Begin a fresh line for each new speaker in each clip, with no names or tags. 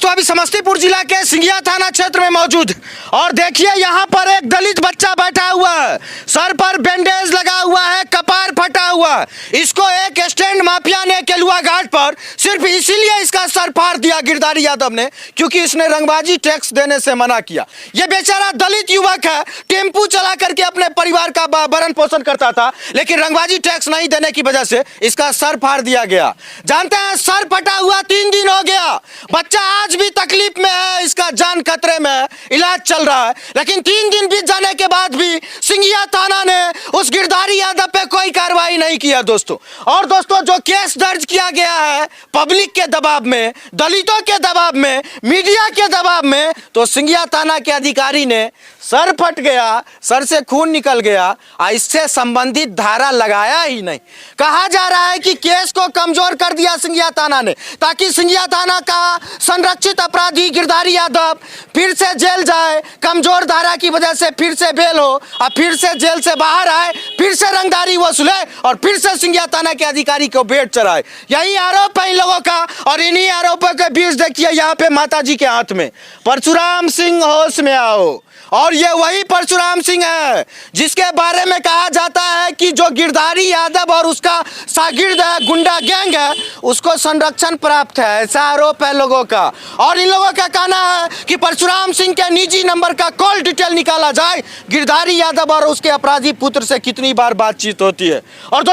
दोस्तों अभी समस्तीपुर जिला के सिंघिया थाना क्षेत्र में मौजूद और देखिए यहाँ पर एक दलित बच्चा बैठा हुआ है, सर पर बैंडेज लगा हुआ है, कपार फटा हुआ है। इसको एक स्टैंड माफिया ने केलुआ घाट पर सिर्फ इसीलिए इसका सर फाड़ दिया गिरधारी यादव ने, क्योंकि इसने रंगबाजी टैक्स देने से मना किया। ये बेचारा दलित युवक है, टेम्पू चला करके अपने परिवार का भरण पोषण करता था, लेकिन रंगबाजी टैक्स नहीं देने की वजह से इसका सर फाड़ दिया गया। जानते हैं सर फटा हुआ 3 दिन हो गया, बच्चा आज भी तकलीफ में है, इसका जान खतरे में है, इलाज चल रहा है। लेकिन 3 दिन बीत जाने के बाद भी सिंघिया थाना ने उस गिरधारी यादव पे कोई कार्रवाई नहीं किया दोस्तों। और दोस्तों जो केस दर्ज किया गया है पब्लिक के दबाव में, दलितों के दबाव में, मीडिया के दबाव में, तो सिंघिया थाना के अधिकारी ने सर फट गया, सर से खून निकल गया, इससे संबंधित धारा लगाया ही नहीं। कहा जा रहा है कि केस को कमजोर कर दिया सिंघिया थाना ने, ताकि सिंघिया थाना का संरक्षित अपराधी गिरधारी यादव फिर से जेल जाए, कमजोर धारा की वजह से फिर से बेल हो और फिर से जेल से बाहर आए, फिर से रंगदारी वसूले और फिर से सिंघिया थाना के अधिकारी को बेट चढ़ाए। यही आरोप है इन लोगों का। और इन्हीं आरोपों के बीच देखिए यहाँ पे माता जी के हाथ में परशुराम सिंह होश में आओ। और ये वही परशुराम सिंह है जिसके बारे में कहा जाता है कि जो गिरधारी यादव और उसका शागिर्द है, गुंडा गैंग है, उसको संरक्षण प्राप्त है, ऐसा आरोप है लोगों का। और इन लोगों का कहना है कि परशुराम सिंह के निजी नंबर का कॉल डिटेल निकाला जाए, गिरधारी यादव और उसके अपराधी पुत्र से कितनी बार बातचीत होती है। और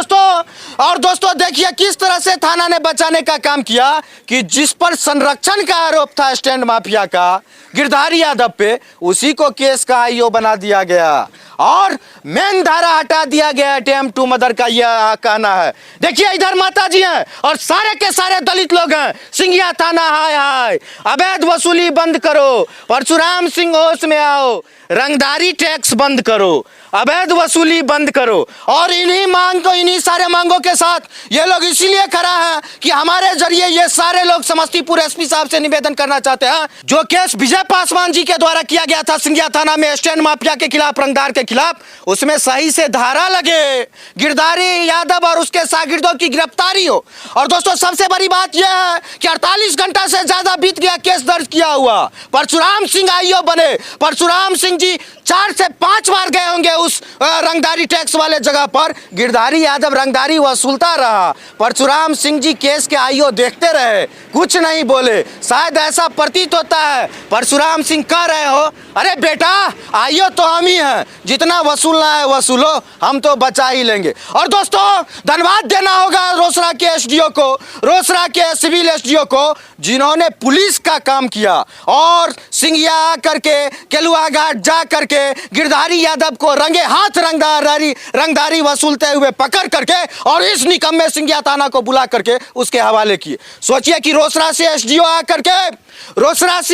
दोस्तों देखिए किस तरह से थाना ने बचाने का काम किया कि जिस पर संरक्षण का आरोप था स्टैंड माफिया का गिरधारी यादव पे, उसी को केस का आईओ बना दिया गया और मेन धारा हटा दिया गया। अटेम्प्ट टू मर्डर का यह कहना है। देखिए इधर माता जी हैं और सारे के सारे दलित लोग हैं। सिंघिया थाना हाय हाय, अवैध वसूली बंद करो, परशुराम सिंह होश में आओ, रंगदारी टैक्स बंद करो, अवैध वसूली बंद करो। और इन्हीं सारे मांगों के साथ ये लोग इसीलिए खड़ा है कि हमारे जरिए ये सारे लोग समस्तीपुर एसपी साहब से निवेदन करना चाहते हैं, जो केस विजय पासवान जी के द्वारा किया गया था सिंघिया थाना में स्टैंड माफिया के खिलाफ, रंगदार के खिलाफ, उसमें सही से धारा लगे, गिरधारी यादव और उसके शागिर्दों की गिरफ्तारी हो। और दोस्तों सबसे बड़ी बात यह है कि 48 घंटा से ज्यादा बीत गया केस दर्ज किया हुआ, परशुराम सिंह आईओ बने। परशुराम सिंह जी 4 से 5 बार गए होंगे उस रंगदारी टैक्स वाले जगह पर, गिरधारी यादव रंगदारी वसूलता रहा, परशुराम सिंह जी केस के आईओ देखते रहे, कुछ नहीं बोले। शायद ऐसा प्रतीत होता है परशुराम सिंह कह रहे हो, अरे बेटा आईओ तो हम ही हैं, जितना वसूलना है वसूलो, हम तो बचा ही लेंगे। और दोस्तों धन्यवाद देना होगा रोसड़ा के एसडीओ को, रोसड़ा के सिविल एसडीओ को, जिन्होंने पुलिस का काम किया और सिंघिया करके केलुआ घाट जा करके गिरधारी यादव को रंगे हाथ रंगदारी वसूलते हुए पकड़ करके और इस निकम्मे सिंघिया थाना को बुला करके उसके हवाले किए। सोचिए कि रोसड़ा से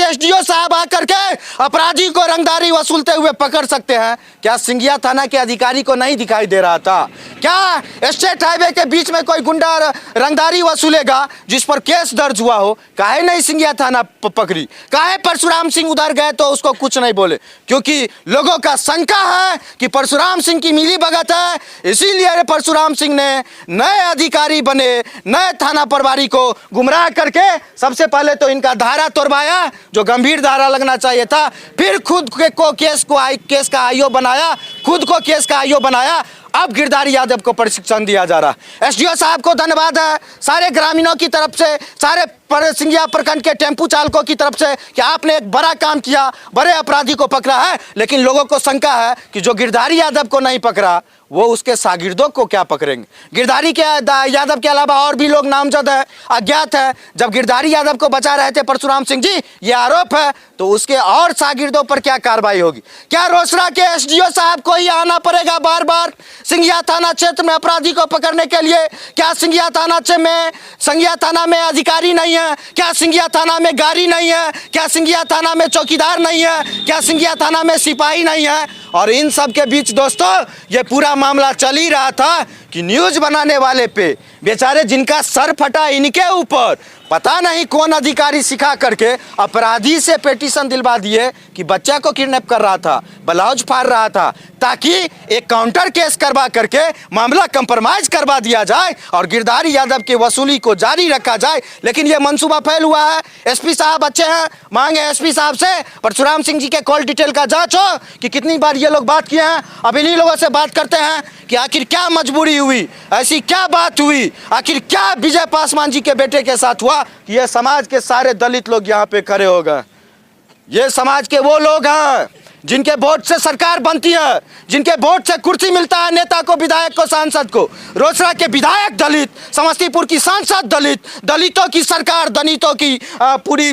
एसडीओ साहब आकर के अपराधी को रंगदारी वसूलते हुए पकड़ सकते हैं। क्या सिंघिया थाना के अधिकारी को नहीं दिखाई दे रहा था? क्या स्टेट हाईवे के बीच में कोई गुंडा रंगदारी वसूलेगा जिस पर केस दर्ज हुआ हो? काहे नहीं सिंघिया थाना पकड़ी? काहे परशुराम सिंह उधर गए तो उसको कुछ नहीं बोले? क्योंकि लोगों का शंका है कि परशुराम सिंह की मिली भगत है, इसीलिए परशुराम सिंह ने नए अधिकारी बने, नए थाना प्रभारी को गुमराह करके सबसे पहले तो इनका धारा तोड़वाया, जो गंभीर धारा लगना चाहिए था, फिर खुद को केस का आईओ बनाया, खुद को केस का आईओ बनाया। अब गिरधारी यादव को प्रशिक्षण दिया जा रहा है। एसडीओ साहब को धन्यवाद है, सारे ग्रामीणों की तरफ से, सारे सिंघिया प्रखंड के टेम्पू चालकों की तरफ से कि आपने एक बड़ा काम किया, बड़े अपराधी को पकड़ा है। लेकिन लोगों को शंका है कि जो गिरधारी यादव को नहीं पकड़ा वो उसके शागिर्दों को क्या पकड़ेंगे? गिरधारी के यादव के अलावा और भी लोग नामजद है, अज्ञात है। जब गिरधारी यादव को बचा रहे थे परशुराम सिंह जी, ये आरोप है, तो उसके और शागिर्दों पर क्या कार्रवाई होगी? क्या रोसड़ा के एसडीओ साहब को ही आना पड़ेगा बार बार सिंघिया थाना क्षेत्र में अपराधी को पकड़ने के लिए? क्या सिंघिया थाना में अधिकारी नहीं है? क्या सिंघिया थाना में गाड़ी नहीं है? क्या सिंघिया थाना में चौकीदार नहीं है? क्या सिंघिया थाना में सिपाही नहीं है? और इन सब के बीच दोस्तों ये पूरा मामला चल ही रहा था कि न्यूज बनाने वाले पे बेचारे जिनका सर फटा इनके ऊपर पता नहीं कौन अधिकारी सिखा करके अपराधी से पिटीशन दिलवा दिए कि बच्चा को किडनैप कर रहा था, ब्लाउज फाड़ रहा था, ताकि एक काउंटर केस करवा करके मामला कंप्रोमाइज करवा दिया जाए और गिरधारी यादव की वसूली को जारी रखा जाए। लेकिन ये मंसूबा फैल हुआ है। एसपी साहब अच्छे हैं, मांगे एसपी साहब से परशुराम सिंह जी के कॉल डिटेल का जांच हो कि कितनी बार ये लोग बात किए हैं। अब इन्हीं लोगों से बात करते हैं कि आखिर क्या मजबूरी हुई, ऐसी क्या बात हुई, आखिर क्या विजय पासवान जी के बेटे के साथ हुआ कि ये समाज के सारे दलित लोग यहाँ पे खड़े हो गए। ये समाज के वो लोग हैं जिनके वोट से सरकार बनती है, जिनके वोट से कुर्सी मिलता है नेता को, विधायक को, सांसद को। रोसड़ा के विधायक दलित, समस्तीपुर की सांसद दलित, दलितों की सरकार, दलितों की पूरी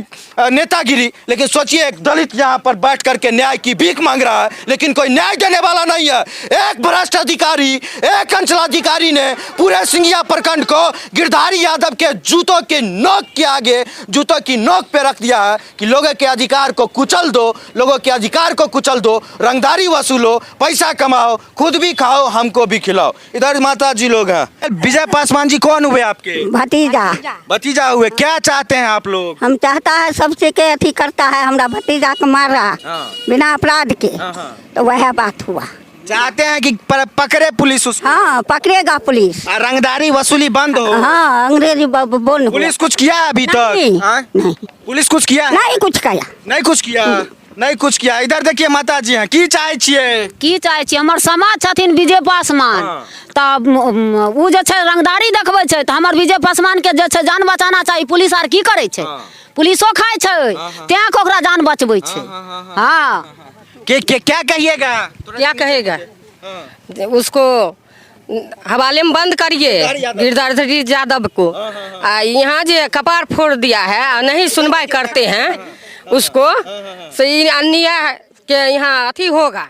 नेतागिरी। लेकिन सोचिए एक दलित यहाँ पर बैठ करके न्याय की भीख मांग रहा है, लेकिन कोई न्याय देने वाला नहीं है। एक भ्रष्ट अधिकारी, एक अंचलाधिकारी ने पूरे सिंघिया प्रखंड को गिरधारी यादव के जूतों के नोक के आगे, जूतों की नोक पे रख दिया है कि लोगों के अधिकार को कुचल दो, लोगों के अधिकार को कुचल दो, रंगदारी वसूलो, पैसा कमाओ, खुद भी खाओ, हमको भी खिलाओ। इधर माता जी लोग हैं। विजय पासवान जी कौन हुए आपके?
भतीजा।
भतीजा हुए। क्या चाहते हैं आप लोग?
हम चाहता है सबसे के अथी करता है, हमारा भतीजा को मार रहा बिना अपराध के, तो वह बात हुआ।
चाहते हैं कि पकड़े पुलिस उसको?
हाँ, पकड़ेगा पुलिस,
रंगदारी वसूली बंद हो।
हाँ, अंग्रेजी बोल।
पुलिस कुछ किया अभी तक?
नहीं,
पुलिस कुछ किया?
नहीं कुछ किया,
नहीं कुछ किया, नहीं कुछ किया। इधर देखिए माता जी हैं, की चाहे छिए?
की चाहे छिए? हमर समाज छथिन विजय पासवान, तब उ जे छै रंगदारी देखबै छै, त हमर विजय पासवान के जे छै जान बचाना चाहिए। पुलिस आर की करे छै? पुलिसो खाए छै, तें को ओकरा जान बचबै छै। हाँ,
क्या कहिएगा?
क्या कहेगा? उसको हवाले में बंद करिए गिरधारी यादव को। यहाँ जो कपार फोड़ दिया है, नहीं सुनवाई करते हैं उसको, सही अन्याय के यहाँ अथी होगा।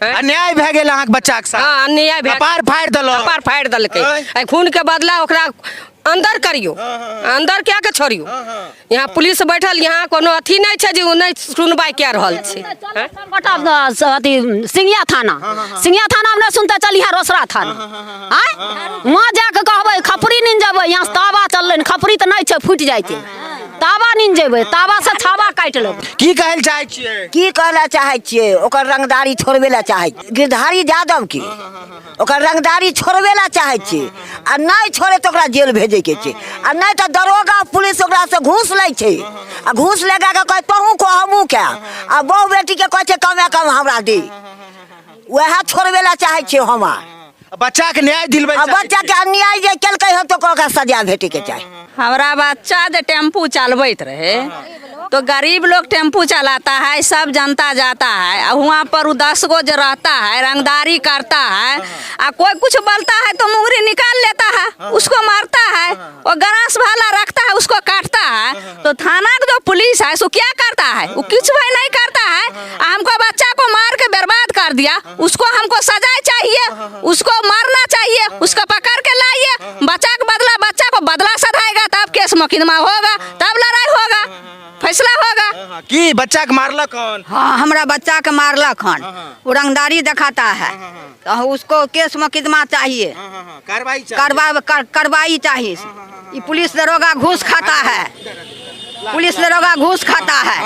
अन्याय भए गेल अहाँके बच्चा के साथ?
हाँ, अन्याय
कपार फाड़ देलक,
कपार फाड़ देलकै। खून के बदला ओकरा अंदर करियो, अंदर क्या के छोड़ियो। यहाँ पुलिस बैठल, यहाँ कोनो अथी नहीं छै जे नहीं सुनवाई क्या रहल छै।
सिंघिया थाना, सिंघिया थाना में सुनते चलिए रोसड़ा थाना। वहाँ जाके कहबै खपरी नीन जेबै, यहाँ तावा चललै, खपरी तो नहीं छै, फूट जाए छै, तावा नीन जेबै, तावा से छावा काट लेबै।
की कहल चाहे छियै?
की कहला चाहे छियै? ओकर रंगदारी छोड़बे ला चाहे, गिरधारी यादव की ओकर रंगदारी छोड़बे ला चाहे छियै। आ नहीं छोड़े तो ओकरा जेल भेजे के छै, आ नहीं तो दरोगा पुलिस ओकरा से घूस लै छै, आ घूस लगा के कहे तोहू को हमू के, आ बहू बेटी के कहे छै कमे कम हमरा दे। वह छोड़बे ला चाहे छियै हम।
बच्चा के न्याय दिलबै,
बच्चा के अन्याय जे केलकै हम तो ओकरा सजा भेटे के चाही।
हमारा बच्चा जो टेम्पू चलबैत रहे, तो गरीब लोग टेम्पू चलाता है, सब जनता जाता है, वहाँ पर 10 गो जो रहता है, रंगदारी करता है, कोई कुछ बोलता है तो मुंगरी निकाल लेता है, उसको मारता है, और गरास भाला रखता है, उसको काटता है। तो थाना का जो पुलिस है, सो क्या करता है? वो कुछ भी नहीं करता है। हमको बच्चा को मार के बर्बाद कर दिया, उसको हमको सजा चाहिए, उसको मारना चाहिए, उसको पकड़ के लाइए। बच्चा को बदला सधाएगा, तब केस मुकदमा होगा, तब लड़ाई होगा, फैसला होगा।
कि बच्चा के मारला कौन?
हाँ, हमारा बच्चा के मारला कौन? वो रंगदारी दिखाता है, तो उसको केस मुकदमा चाहिए, कार्रवाई चाहिए। ये पुलिस दरोगा घूस खाता है, पुलिस दरोगा घूस खाता है,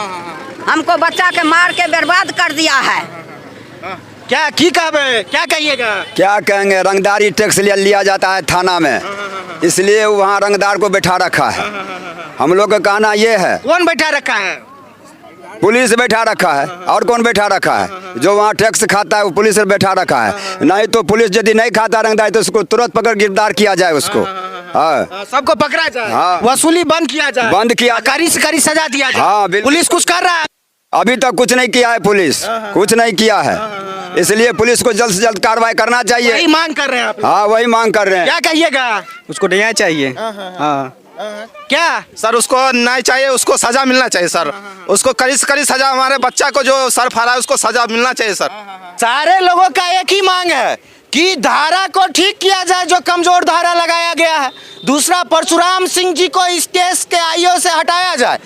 हमको बच्चा के मार के बर्बाद कर दिया है।
क्या की कहबे? क्या कहिएगा?
क्या कहेंगे? रंगदारी टैक्स लिया जाता है थाना में, इसलिए वहाँ रंगदार को बैठा रखा है। हम लोग का कहना ये है।
कौन बैठा रखा है?
पुलिस बैठा रखा है। और कौन बैठा रखा है? जो वहाँ टैक्स खाता है वो पुलिस बैठा रखा है। नहीं तो पुलिस यदि नहीं खाता रंगदारी तो उसको तुरंत पकड़ गिरफ्तार किया जाए उसको। हाँ,
सबको पकड़ा जाए।
हाँ,
वसूली बंद किया जाए,
बंद किया,
कड़ी से कड़ी सजा दिया जाए।
हाँ,
पुलिस कुछ कर रहा है?
अभी तक कुछ नहीं किया है, पुलिस कुछ नहीं किया है, इसलिए पुलिस को जल्द से जल्द कार्रवाई करना चाहिए।
वही मांग कर रहे हैं आप?
हाँ, वही मांग कर रहे हैं।
क्या कहिएगा?
उसको न्याय चाहिए। हाँ,
क्या
सर? उसको न्याय चाहिए, उसको सजा मिलना चाहिए सर। उसको कड़ी से कड़ी सजा, हमारे बच्चा को जो सर फाड़ा है उसको सजा मिलना चाहिए सर।
सारे लोगों का एक ही मांग है कि धारा को ठीक किया जाए जो कमजोर धारा लगाया गया है। दूसरा, परशुराम सिंह जी को इस केस के आईओ से हटाया जाए।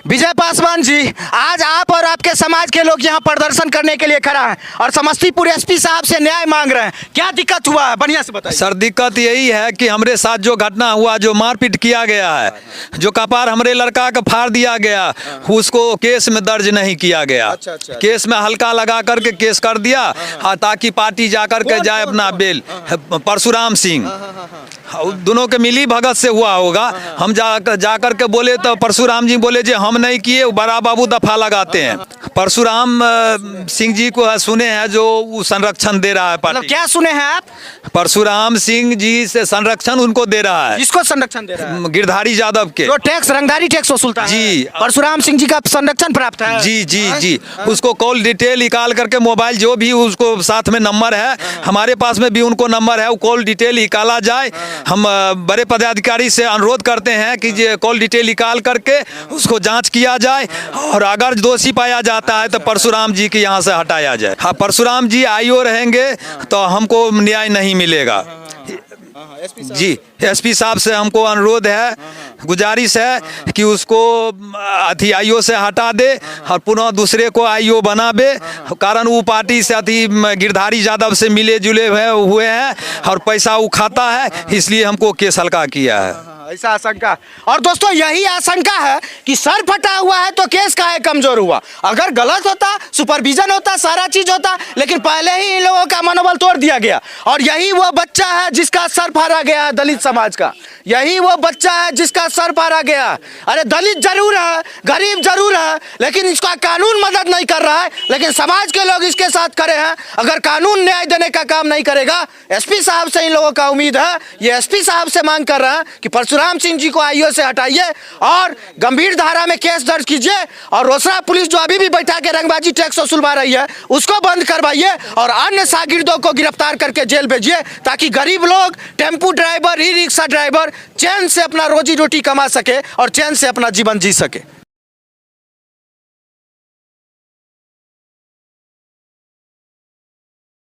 विजय पासवान जी, आज आप और आपके समाज के लोग यहाँ प्रदर्शन करने के लिए खड़ा हैं और समस्तीपुर एसपी साहब से न्याय मांग रहे हैं। क्या दिक्कत हुआ है, बढ़िया से बताइए।
सर, दिक्कत यही है कि हमारे साथ जो घटना हुआ, जो मारपीट किया गया है, जो कपार हमारे लड़का का फाड़ दिया गया, उसको केस में दर्ज नहीं किया गया। केस में हल्का लगा करके केस कर दिया ताकि पार्टी जा करके जाए अपना बेल। परशुराम सिंह दोनों के मिली भगत से हुआ होगा। हम जा करके बोले तो परशुराम जी बोले जी हम नहीं किए, बड़ा बाबू दफा लगाते हैं। परशुराम सिंह जी को सुने हैं जो संरक्षण दे रहा है पार्टी।
मतलब क्या सुने हैं आप?
परशुराम सिंह जी से संरक्षण उनको दे रहा है।
किसको संरक्षण दे रहा है?
गिरधारी यादव के,
जो टैक्स रंगदारी टैक्स वसूलता है।
जी,
परशुराम सिंह जी का संरक्षण प्राप्त है।
जी जी जी। उसको कॉल डिटेल निकाल करके मोबाइल जो भी उसको साथ में नंबर है, हमारे पास में भी उनको नंबर है, वो कॉल डिटेल निकाला जाए। हम बड़े पदाधिकारी से अनुरोध करते हैं कि ये कॉल डिटेल निकाल करके उसको जांच किया जाए और अगर दोषी पाया जाता है तो परशुराम जी के यहाँ से हटाया जाए। हाँ, परशुराम जी आईओ रहेंगे तो हमको न्याय नहीं मिलेगा। जी, एसपी साहब से हमको अनुरोध है, गुजारिश है कि उसको आईओ से हटा दे और पुनः दूसरे को आईओ बनावे। कारण वो पार्टी से गिरधारी यादव से मिले जुले हुए हैं और पैसा वो खाता है, इसलिए हमको केस हल्का किया है।
ऐसा आशंका। और दोस्तों यही आशंका है कि सर फटा हुआ है तो केस काहे कमजोर हुआ। अगर गलत होता, सुपरविजन होता, सारा चीज होता, लेकिन पहले ही इन लोगों का मनोबल तोड़ दिया गया। और यही वो बच्चा है जिसका सर फाड़ा गया है दलित समाज का। यही वो बच्चा है जिसका सर फाड़ा गया। अरे दलित जरूर है, गरीब जरूर है, लेकिन इसका कानून मदद नहीं कर रहा है, लेकिन समाज के लोग इसके साथ खड़े हैं। अगर कानून न्याय देने का काम नहीं करेगा, एसपी साहब से इन लोगों का उम्मीद है। ये एसपी साहब से मांग कर रहे हैं कि परशुराम सिंह जी को आईओ से हटाइए और गंभीर धारा में केस दर्ज कीजिए और रोसड़ा पुलिस जो अभी भी बैठा के रंगबाजी टैक्स वसूलवा रही है उसको बंद करवाइए और अन्य शागिर्दों को गिरफ्तार करके जेल भेजिए, ताकि गरीब लोग, tempo driver, e rickshaw driver चैन से अपना रोजी रोटी कमा सके और चैन से अपना जीवन जी सके।